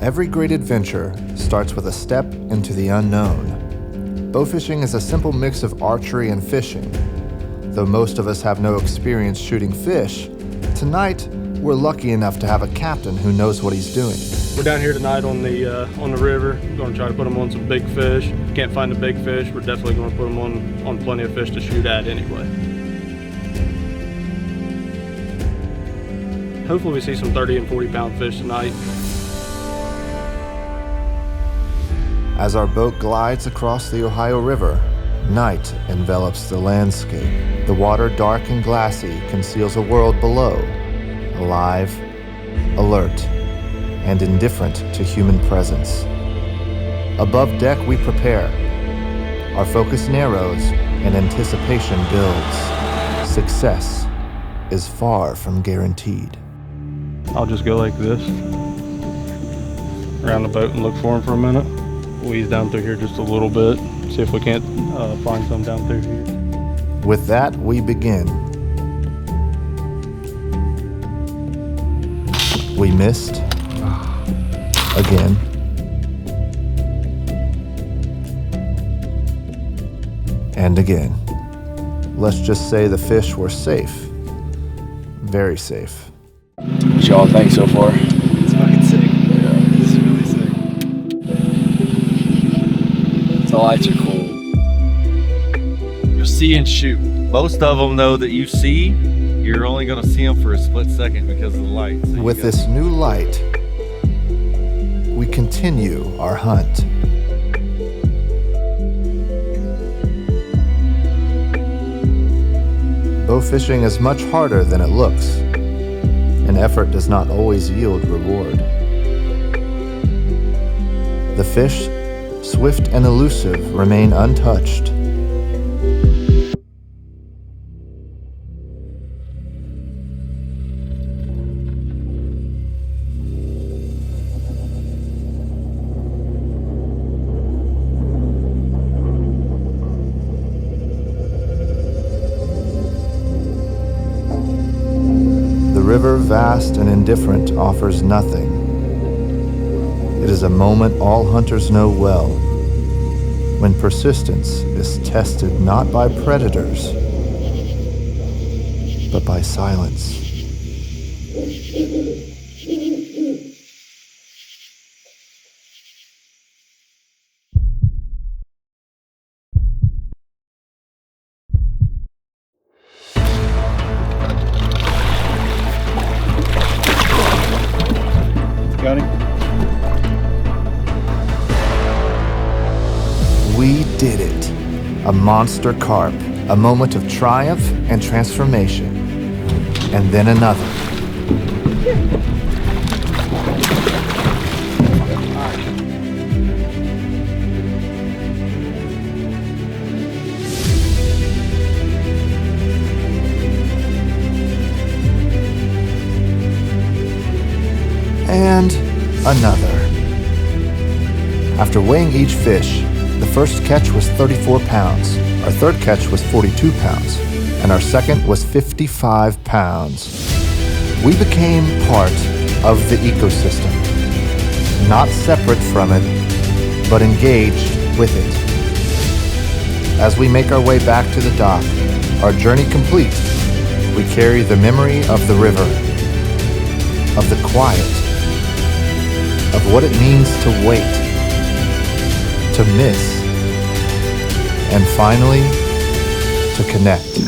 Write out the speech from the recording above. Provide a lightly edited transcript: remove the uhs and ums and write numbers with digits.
Every great adventure starts with a step into the unknown. Bowfishing is a simple mix of archery and fishing. Though most of us have no experience shooting fish, tonight we're lucky enough to have a captain who knows what he's doing. We're down here tonight on the river. We're going to try to put them on some big fish. If we can't find the big fish, we're definitely going to put them on plenty of fish to shoot at anyway. Hopefully we see some 30 and 40 pound fish tonight. As our boat glides across the Ohio River, night envelops the landscape. The water, dark and glassy, conceals a world below, alive, alert, and indifferent to human presence. Above deck, we prepare. Our focus narrows and anticipation builds. Success is far from guaranteed. I'll just go like this, around the boat and look for them for a minute. We'll ease down through here just a little bit, see if we can't find some down through here. With that, we begin. We missed. Again. And again. Let's just say the fish were safe. Very safe. What y'all think so far? It's fucking sick. Yeah. It's really sick. The lights are cool. You'll see and shoot. Most of them, though, that you see, you're only going to see them for a split second because of the light. So With this new light, we continue our hunt. Bowfishing is much harder than it looks, and effort does not always yield reward. The fish, swift and elusive, remain untouched. The river, vast and indifferent, offers nothing. It is a moment all hunters know well, when persistence is tested not by predators, but by silence. Got him? We did it. A monster carp, a moment of triumph and transformation. And then another. And another. After weighing each fish, the first catch was 34 pounds, our third catch was 42 pounds, and our second was 55 pounds. We became part of the ecosystem, not separate from it, but engaged with it. As we make our way back to the dock, our journey complete, we carry the memory of the river, of the quiet, of what it means to wait, to miss, and finally, to connect.